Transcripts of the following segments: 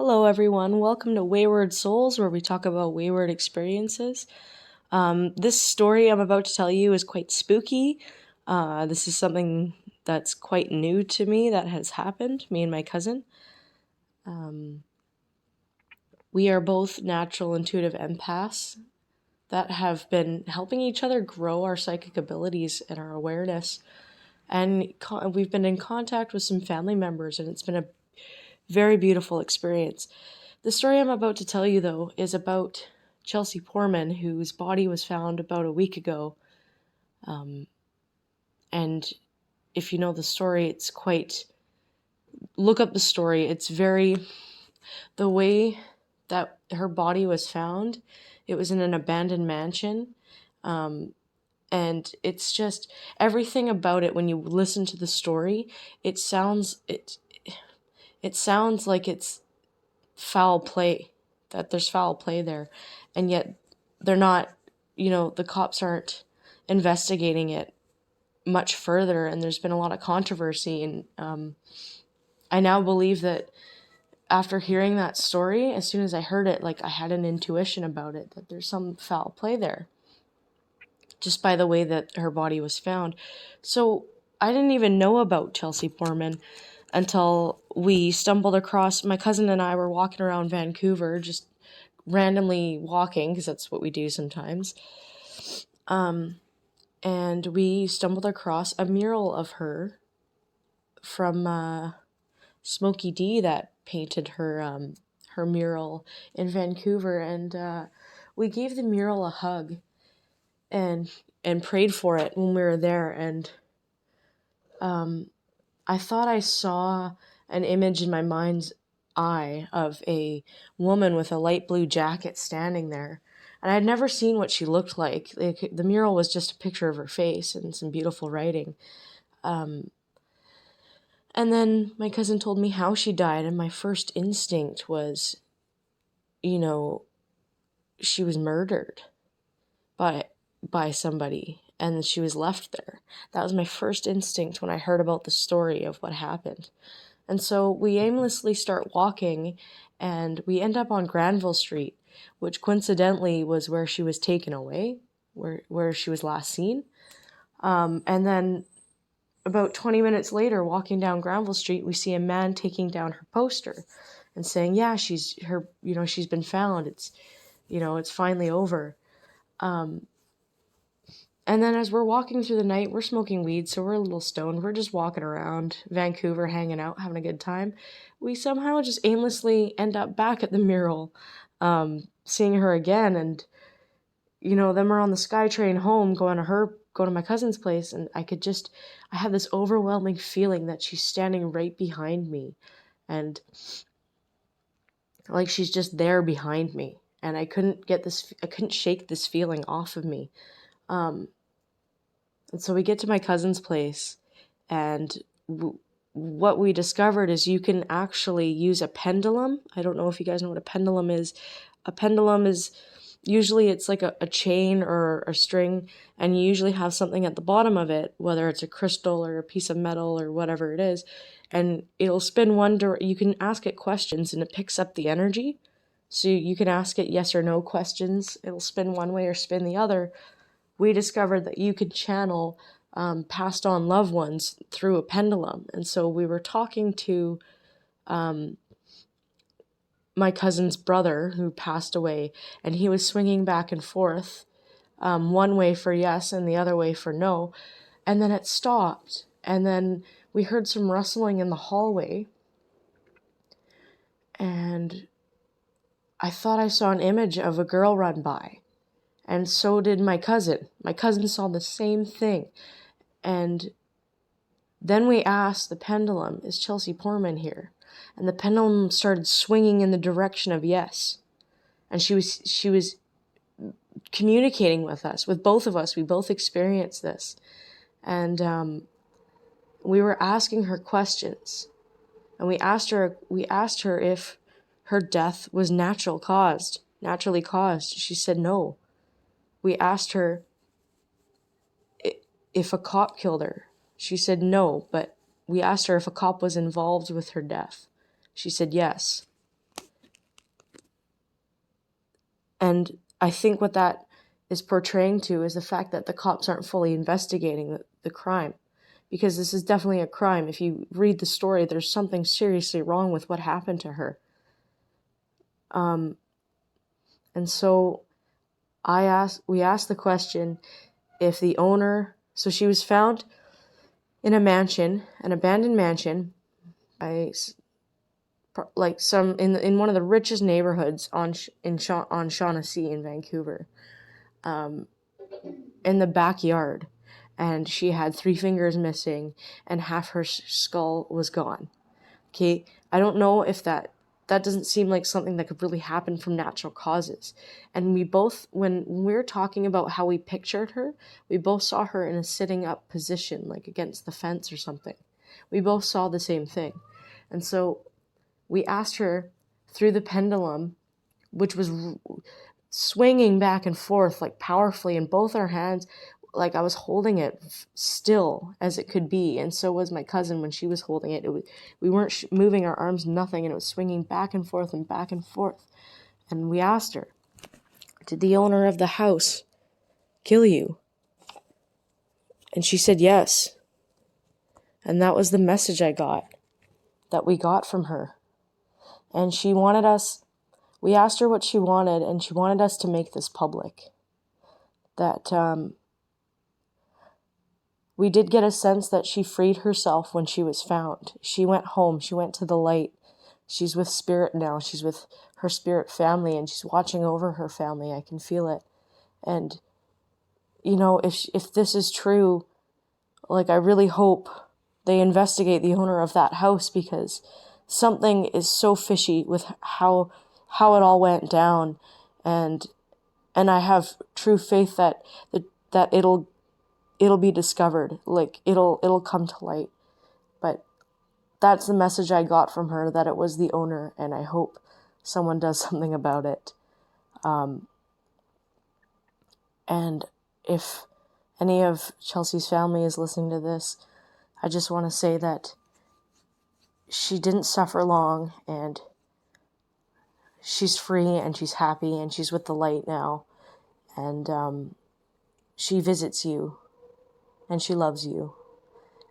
Hello, everyone. Welcome to Wayward Souls, where we talk about wayward experiences. This story I'm about to tell you is quite spooky. This is something that's quite new to me that has happened, me and my cousin. We are both natural intuitive empaths that have been helping each other grow our psychic abilities and our awareness. And we've been in contact with some family members, and it's been a very beautiful experience. The story I'm about to tell you, though, is about Chelsea Poorman, whose body was found about a week ago. And if you know the story, look up the story. The way that her body was found, it was in an abandoned mansion. And it's just everything about it. When you listen to the story, it sounds like it's foul play, that there's foul play there, and yet they're not, the cops aren't investigating it much further, and there's been a lot of controversy. And I now believe that after hearing that story, as soon as I heard it, I had an intuition about it, that there's some foul play there, just by the way that her body was found. So I didn't even know about Chelsea Poorman until we stumbled across, my cousin and I were walking around Vancouver, just randomly walking, because that's what we do sometimes. And we stumbled across a mural of her from Smokey D that painted her mural in Vancouver, and we gave the mural a hug and prayed for it when we were there. And I thought I saw an image in my mind's eye of a woman with a light blue jacket standing there. And I had never seen what she looked like. The mural was just a picture of her face and some beautiful writing. And then my cousin told me how she died, and my first instinct was, she was murdered by somebody, and she was left there. That was my first instinct when I heard about the story of what happened. And so we aimlessly start walking, and we end up on Granville Street, which coincidentally was where she was taken away, where she was last seen. And then about 20 minutes later, walking down Granville Street, we see a man taking down her poster and saying, yeah, she's been found. It's finally over. And then as we're walking through the night, we're smoking weed, so we're a little stoned. We're just walking around Vancouver, hanging out, having a good time. We somehow just aimlessly end up back at the mural, seeing her again. And, then we're on the SkyTrain home going to my cousin's place, and I have this overwhelming feeling that she's standing right behind me. And like she's just there behind me. And I couldn't shake this feeling off of me. And so we get to my cousin's place, and what we discovered is you can actually use a pendulum. I don't know if you guys know what a pendulum is. A pendulum is usually it's like a chain or a string, and you usually have something at the bottom of it, whether it's a crystal or a piece of metal or whatever it is, and it'll spin you can ask it questions, and it picks up the energy. So you can ask it yes or no questions. It'll spin one way or spin the other. We discovered that you could channel passed on loved ones through a pendulum. And so we were talking to my cousin's brother who passed away, and he was swinging back and forth, one way for yes and the other way for no. And then it stopped. And then we heard some rustling in the hallway. And I thought I saw an image of a girl run by. And so did my cousin. My cousin saw the same thing. And then we asked the pendulum, is Chelsea Poorman here? And the pendulum started swinging in the direction of yes. And she was communicating with us, with both of us. We both experienced this. And we were asking her questions. And we asked her if her death was naturally caused. She said no. We asked her if a cop killed her. She said no, but we asked her if a cop was involved with her death. She said yes. And I think what that is portraying to is the fact that the cops aren't fully investigating the crime. Because this is definitely a crime. If you read the story, there's something seriously wrong with what happened to her. And so we asked the question if the owner, so she was found in a mansion, an abandoned mansion, by like in one of the richest neighborhoods on Shaughnessy in Vancouver, in the backyard, and she had 3 fingers missing and half her skull was gone. Okay, I don't know if that doesn't seem like something that could really happen from natural causes. And we both, when we were talking about how we pictured her, we both saw her in a sitting up position, like against the fence or something. We both saw the same thing. And so we asked her through the pendulum, which was swinging back and forth like powerfully in both our hands, like I was holding it still as it could be, and so was my cousin when she was holding it. We weren't moving our arms, nothing, and it was swinging back and forth and back and forth. And we asked her, did the owner of the house kill you? And she said yes. And that was the message that we got from her. And she wanted us, we asked her what she wanted, and she wanted us to make this public. That we did get a sense that she freed herself when she was found. She went home. She went to the light. She's with spirit now. She's with her spirit family, and she's watching over her family. I can feel it. And, you know, if this is true, like, I really hope they investigate the owner of that house, because something is so fishy with how it all went down. And I have true faith that it'll be discovered, like it'll come to light. But that's the message I got from her, that it was the owner, and I hope someone does something about it. And if any of Chelsea's family is listening to this, I just want to say that she didn't suffer long, and she's free, and she's happy, and she's with the light now, and she visits you, and she loves you,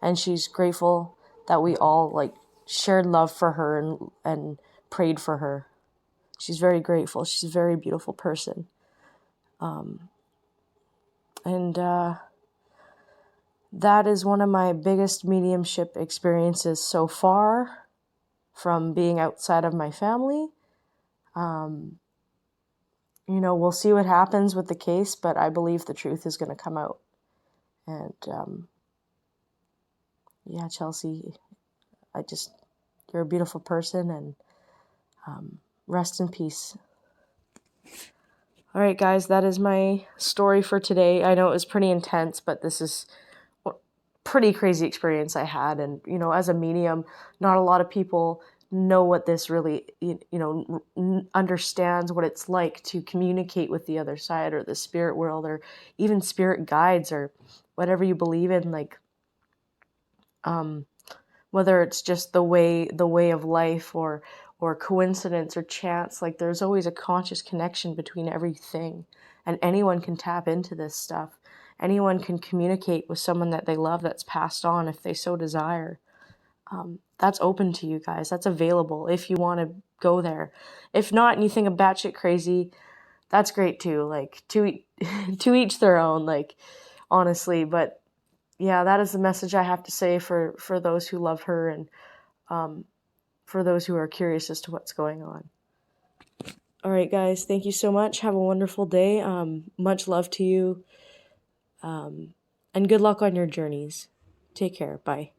and she's grateful that we all like shared love for her and prayed for her. She's very grateful. She's a very beautiful person. That is one of my biggest mediumship experiences so far, from being outside of my family. You know, we'll see what happens with the case, but I believe the truth is going to come out. And yeah, Chelsea, you're a beautiful person, and rest in peace. All right, guys, that is my story for today. I know it was pretty intense, but this is a pretty crazy experience I had. And, you know, as a medium, not a lot of people know what this really, understands what it's like to communicate with the other side, or the spirit world, or even spirit guides, or whatever you believe in, like, whether it's just the way of life, or coincidence or chance. Like, there's always a conscious connection between everything, and anyone can tap into this stuff. Anyone can communicate with someone that they love that's passed on, if they so desire. That's open to you guys. That's available if you want to go there. If not, and you think of batshit crazy, that's great too. Like, to each their own, like, honestly. But yeah, that is the message I have to say for those who love her, and for those who are curious as to what's going on. All right, guys, thank you so much. Have a wonderful day. Much love to you, and good luck on your journeys. Take care. Bye.